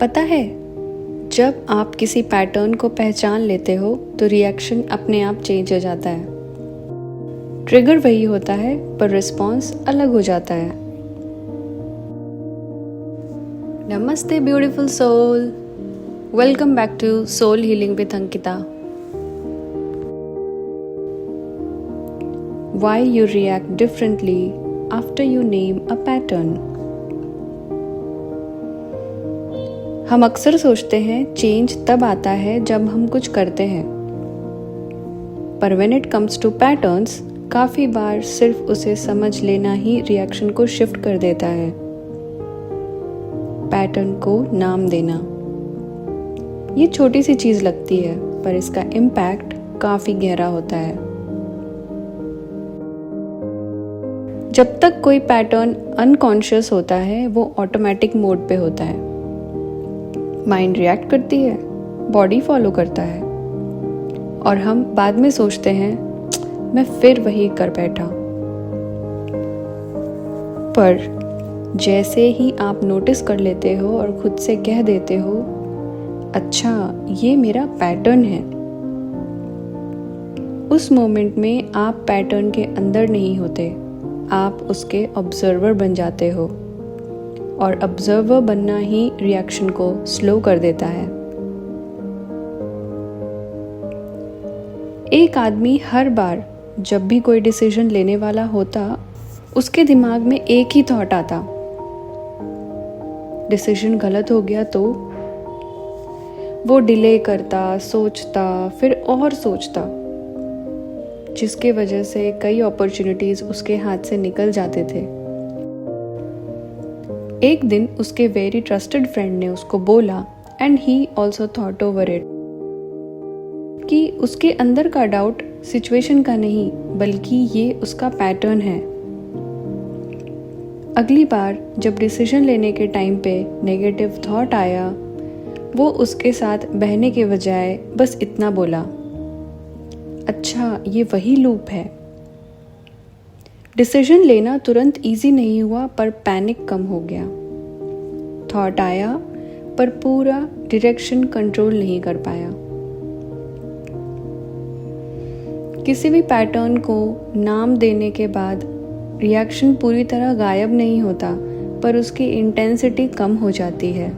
पता है, जब आप किसी पैटर्न को पहचान लेते हो तो रिएक्शन अपने आप चेंज हो जाता है। ट्रिगर वही होता है पर रिस्पॉन्स अलग हो जाता है। नमस्ते beautiful soul, welcome back to soul healing with Ankita. Why you react differently after you name a pattern। हम अक्सर सोचते हैं चेंज तब आता है जब हम कुछ करते हैं, पर when it comes to patterns काफ़ी बार सिर्फ उसे समझ लेना ही रिएक्शन को शिफ्ट कर देता है। पैटर्न को नाम देना, ये छोटी सी चीज़ लगती है पर इसका इम्पैक्ट काफ़ी गहरा होता है। जब तक कोई पैटर्न अनकॉन्शियस होता है वो ऑटोमेटिक मोड पे होता है। माइंड रिएक्ट करती है, बॉडी फॉलो करता है और हम बाद में सोचते हैं मैं फिर वही कर बैठा। पर जैसे ही आप नोटिस कर लेते हो और खुद से कह देते हो अच्छा ये मेरा पैटर्न है, उस मोमेंट में आप पैटर्न के अंदर नहीं होते, आप उसके ऑब्जर्वर बन जाते हो और ऑब्जर्वर बनना ही रिएक्शन को स्लो कर देता है। एक आदमी हर बार जब भी कोई डिसीजन लेने वाला होता, उसके दिमाग में एक ही थॉट आता, डिसीजन गलत हो गया तो वो डिले करता, सोचता, फिर और सोचता, जिसके वजह से कई अपॉर्चुनिटीज उसके हाथ से निकल जाते थे। एक दिन उसके वेरी ट्रस्टेड फ्रेंड ने उसको बोला and he also thought over it कि उसके अंदर का डाउट सिचुएशन का नहीं बल्कि ये उसका पैटर्न है। अगली बार जब डिसीजन लेने के टाइम पे नेगेटिव थॉट आया, वो उसके साथ बहने के बजाय बस इतना बोला, अच्छा ये वही लूप है। डिसीजन लेना तुरंत इजी नहीं हुआ पर पैनिक कम हो गया। थॉट आया पर पूरा डायरेक्शन कंट्रोल नहीं कर पाया। किसी भी पैटर्न को नाम देने के बाद रिएक्शन पूरी तरह गायब नहीं होता पर उसकी इंटेंसिटी कम हो जाती है।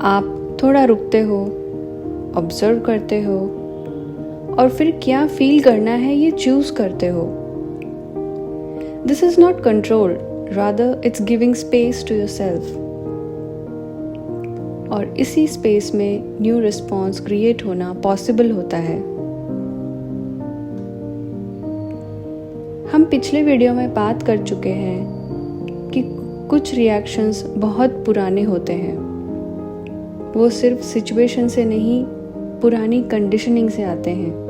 आप थोड़ा रुकते हो, ऑब्जर्व करते हो और फिर क्या फील करना है ये चूज करते हो। This is not control, rather it's giving space to yourself. और इसी स्पेस में न्यू रिस्पॉन्स क्रिएट होना पॉसिबल होता है। हम पिछले वीडियो में बात कर चुके हैं कि कुछ रिएक्शंस बहुत पुराने होते हैं, वो सिर्फ सिचुएशन से नहीं पुरानी कंडीशनिंग से आते हैं।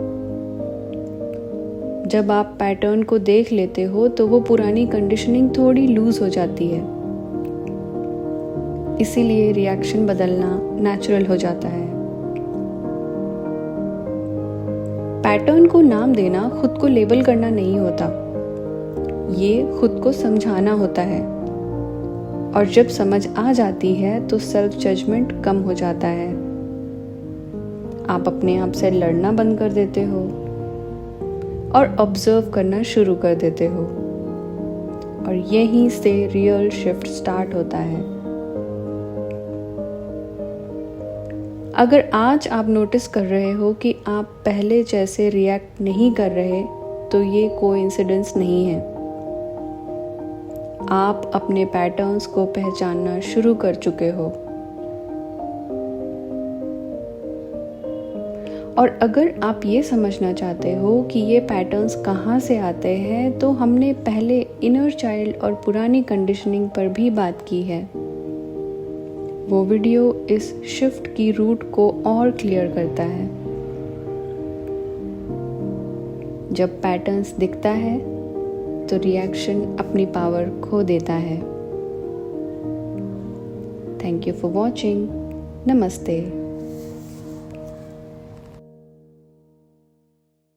जब आप पैटर्न को देख लेते हो तो वो पुरानी कंडीशनिंग थोड़ी लूज हो जाती है, इसीलिए रिएक्शन बदलना नेचुरल हो जाता है। पैटर्न को नाम देना खुद को लेबल करना नहीं होता, ये खुद को समझाना होता है। और जब समझ आ जाती है तो सेल्फ जजमेंट कम हो जाता है। आप अपने आप से लड़ना बंद कर देते हो और ऑब्जर्व करना शुरू कर देते हो और यहीं से रियल शिफ्ट स्टार्ट होता है। अगर आज आप नोटिस कर रहे हो कि आप पहले जैसे रिएक्ट नहीं कर रहे तो ये कोइंसिडेंस नहीं है। आप अपने पैटर्न्स को पहचानना शुरू कर चुके हो। और अगर आप ये समझना चाहते हो कि ये पैटर्न्स कहाँ से आते हैं तो हमने पहले इनर चाइल्ड और पुरानी कंडीशनिंग पर भी बात की है। वो वीडियो इस शिफ्ट की रूट को और क्लियर करता है। जब पैटर्न्स दिखता है तो रिएक्शन अपनी पावर खो देता है। Thank you for watching. नमस्ते।